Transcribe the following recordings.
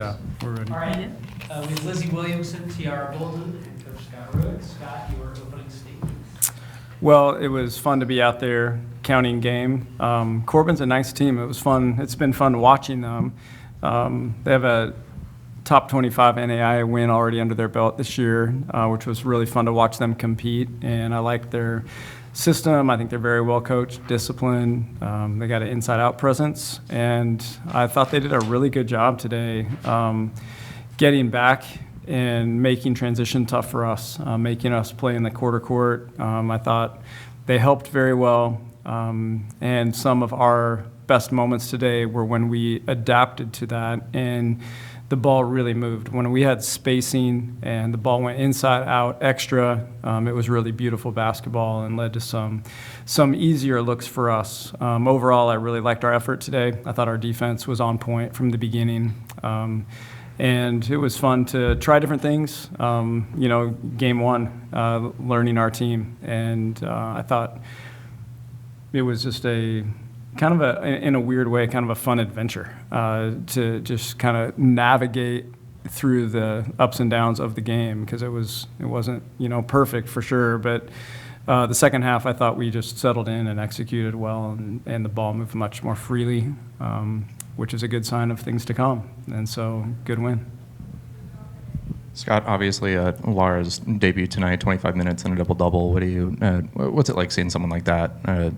Yeah, we're ready. All right. We have Lizzy, Williamson, Tiara, Bolden, and Coach Scott Rueck. Scott, your opening statement. Well, it was fun to be out there counting game. Corban's a nice team. It was fun. It's been fun watching them. They have a top 25 NAIA win already under their belt this year, which was really fun to watch them compete. And I like their system. I think they're very well coached, disciplined. They got an inside-out presence, and I thought they did a really good job today getting back and making transition tough for us, making us play in the quarter court. I thought they helped very well, and some of our best moments today were when we adapted to that and the ball really moved. When we had spacing and the ball went inside, out, extra, it was really beautiful basketball and led to some easier looks for us. Overall, I really liked our effort today. I thought our defense was on point from the beginning. And it was fun to try different things. Game one, learning our team. And I thought it was just in a weird way, kind of a fun adventure to just kind of navigate through the ups and downs of the game, because it wasn't perfect for sure, but the second half I thought we just settled in and executed well, and the ball moved much more freely, which is a good sign of things to come, and so good win. Scott, obviously Lara's debut tonight, 25 minutes and a double-double. What's it like seeing someone like that,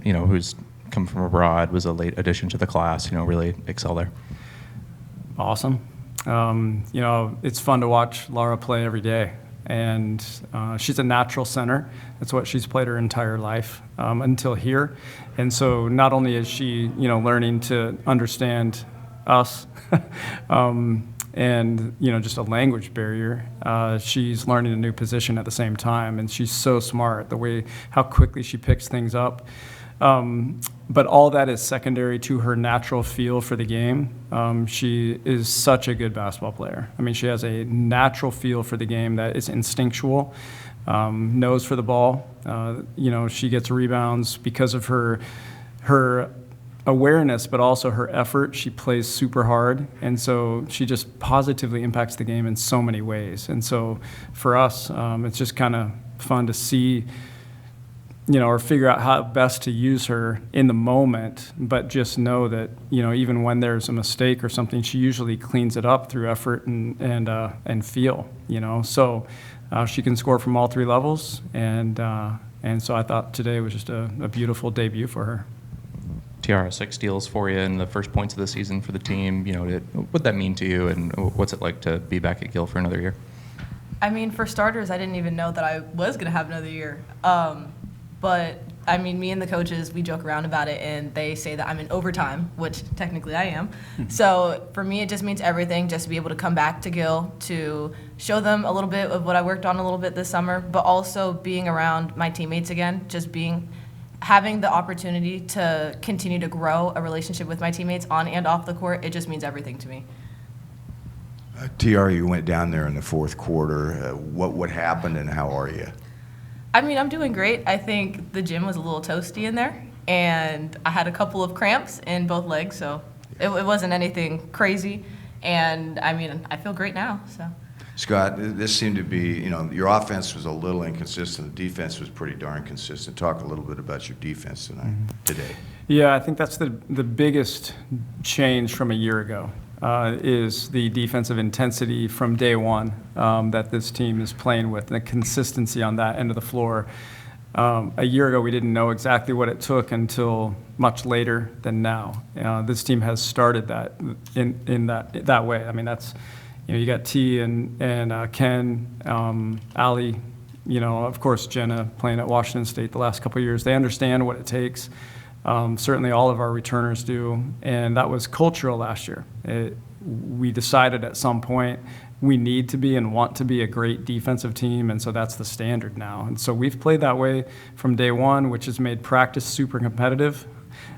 who's come from abroad, was a late addition to the class, really excel there? Awesome. It's fun to watch Lara play every day, and she's a natural center. That's what she's played her entire life until here. And so not only is she, learning to understand us and, just a language barrier, she's learning a new position at the same time, and she's so smart, how quickly she picks things up. But all that is secondary to her natural feel for the game. She is such a good basketball player. I mean, she has a natural feel for the game that is instinctual, nose for the ball. She gets rebounds because of her awareness, but also her effort. She plays super hard, and so she just positively impacts the game in so many ways. And so for us, it's just kind of fun to see or figure out how best to use her in the moment, but just know that, even when there's a mistake or something, she usually cleans it up through effort and feel, So she can score from all three levels, and so I thought today was just a beautiful debut for her. Tiara, 6 steals for you in the first points of the season for the team. What'd that mean to you, and what's it like to be back at Gill for another year? I mean, for starters, I didn't even know that I was going to have another year. But, I mean, me and the coaches, we joke around about it, and they say that I'm in overtime, which technically I am. So for me, it just means everything, just to be able to come back to Gill, to show them a little bit of what I worked on a little bit this summer, but also being around my teammates again, having the opportunity to continue to grow a relationship with my teammates on and off the court. It just means everything to me. Tiara, you went down there in the fourth quarter. What happened, and how are you? I mean, I'm doing great. I think the gym was a little toasty in there, and I had a couple of cramps in both legs, so it wasn't anything crazy. And, I mean, I feel great now. So, Scott, this seemed to be, your offense was a little inconsistent. The defense was pretty darn consistent. Talk a little bit about your defense today. Yeah, I think that's the biggest change from a year ago. Is the defensive intensity from day one that this team is playing with, and the consistency on that end of the floor. A year ago, we didn't know exactly what it took until much later than now. This team has started that in that way. I mean, that's you got T and Ken, Ali, of course Jenna playing at Washington State the last couple of years. They understand what it takes. Certainly all of our returners do, and that was cultural last year. We decided at some point we need to be and want to be a great defensive team, and so that's the standard now. And so we've played that way from day one, which has made practice super competitive.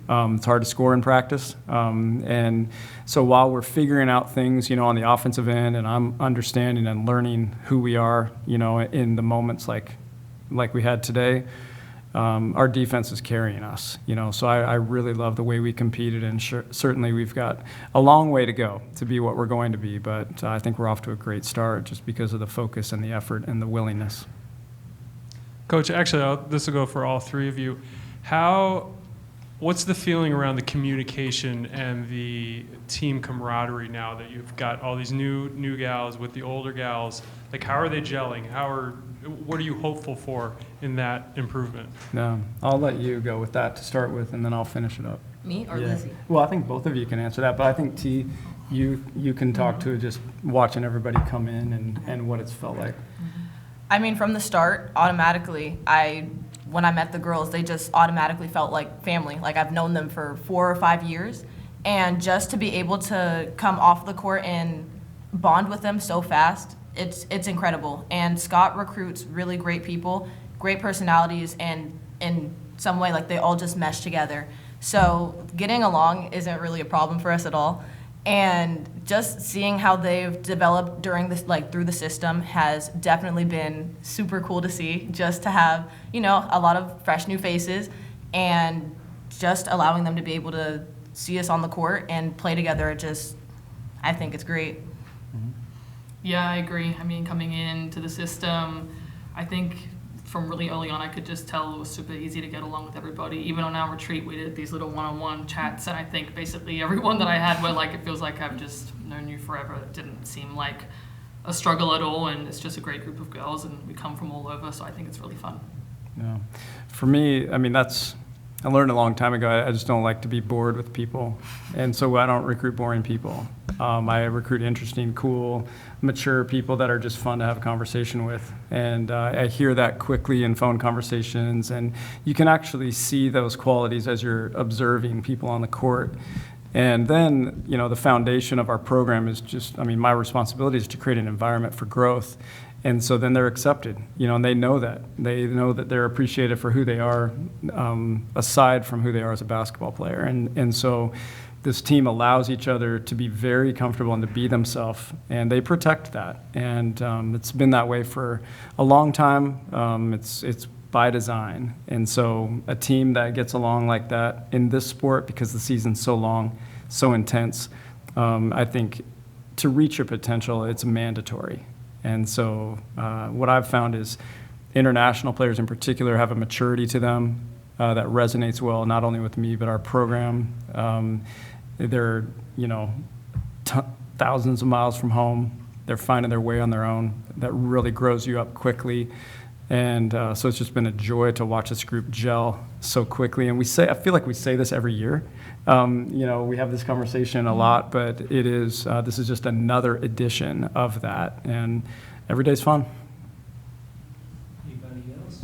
It's hard to score in practice. And so while we're figuring out things, on the offensive end, and I'm understanding and learning who we are, in the moments like we had today, our defense is carrying us, so I really love the way we competed, and certainly we've got a long way to go to be what we're going to be, but I think we're off to a great start just because of the focus and the effort and the willingness. Coach, actually, this will go for all three of you. What's the feeling around the communication and the team camaraderie now that you've got all these new gals with the older gals? Like, how are they gelling? What are you hopeful for in that improvement? No, I'll let you go with that to start with, and then I'll finish it up. Me or Yeah. Lizzy? Well, I think both of you can answer that, but I think T, you can talk to just watching everybody come in and what it's felt like. I mean, from the start, automatically, when I met the girls, they just automatically felt like family. Like, I've known them for 4 or 5 years, and just to be able to come off the court and bond with them so fast, it's incredible. And Scott recruits really great people, great personalities, and in some way, like, they all just mesh together. So getting along isn't really a problem for us at all. And just seeing how they've developed during this, like, through the system has definitely been super cool to see, just to have, a lot of fresh new faces and just allowing them to be able to see us on the court and play together. I think it's great. Yeah, I agree. I mean, coming into the system, I think from really early on, I could just tell it was super easy to get along with everybody. Even on our retreat, we did these little one-on-one chats, and I think basically everyone that I had were like, it feels like I've just known you forever. It didn't seem like a struggle at all, and it's just a great group of girls, and we come from all over, so I think it's really fun. Yeah. For me, I mean, I learned a long time ago, I just don't like to be bored with people, and so I don't recruit boring people. I recruit interesting, cool, mature people that are just fun to have a conversation with, and I hear that quickly in phone conversations, and you can actually see those qualities as you're observing people on the court. And then, the foundation of our program is just, my responsibility is to create an environment for growth. And so then they're accepted, and they know that. They know that they're appreciated for who they are, aside from who they are as a basketball player. And so this team allows each other to be very comfortable and to be themselves, and they protect that. And it's been that way for a long time. It's by design. And so a team that gets along like that in this sport, because the season's so long, so intense, I think to reach your potential, it's mandatory. And so what I've found is international players in particular have a maturity to them that resonates well, not only with me, but our program. They're, thousands of miles from home. They're finding their way on their own. That really grows you up quickly. And so it's just been a joy to watch this group gel so quickly. And I feel like we say this every year. We have this conversation a lot, but this is just another edition of that. And every day's fun. Anybody else?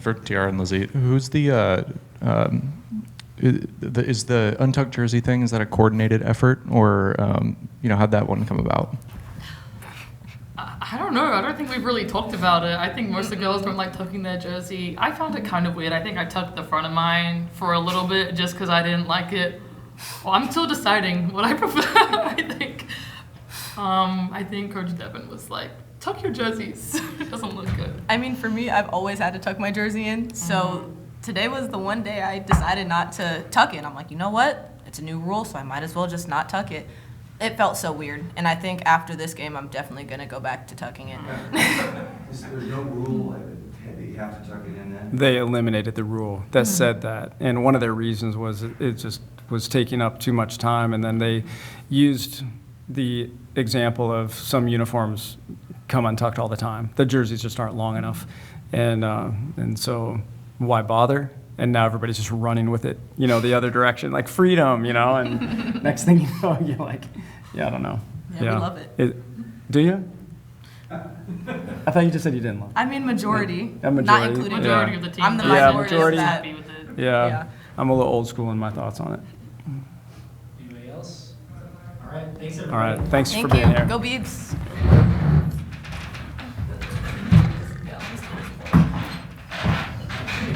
For Tiara and Lizzy, who's is the untucked jersey thing, is that a coordinated effort, or how'd that one come about? I don't know. I don't think we've really talked about it. I think most of the girls don't like tucking their jersey. I found it kind of weird. I think I tucked the front of mine for a little bit just because I didn't like it. Well, I'm still deciding what I prefer, I think Coach Devin was like, tuck your jerseys. It doesn't look good. I mean, for me, I've always had to tuck my jersey in, so today was the one day I decided not to tuck it. I'm like, you know what? It's a new rule, so I might as well just not tuck it. It felt so weird, and I think after this game, I'm definitely going to go back to tucking it. Is there no rule that you have to tuck it in then? They eliminated the rule that said that. And one of their reasons was it just was taking up too much time. And then they used the example of some uniforms come untucked all the time. The jerseys just aren't long enough. And so why bother? And now everybody's just running with it, the other direction, like freedom, and next thing you know, you're like, I don't know. Yeah, we love it. Do you? I thought you just said you didn't love it. I mean, majority, A majority. not including Majority me. of the team. I'm the Yeah, minority majority. of that. Happy with it. Yeah, I'm a little old school in my thoughts on it. Anybody else? All right, thanks All everybody. right, thanks Thank for being you. here. Go Beebs.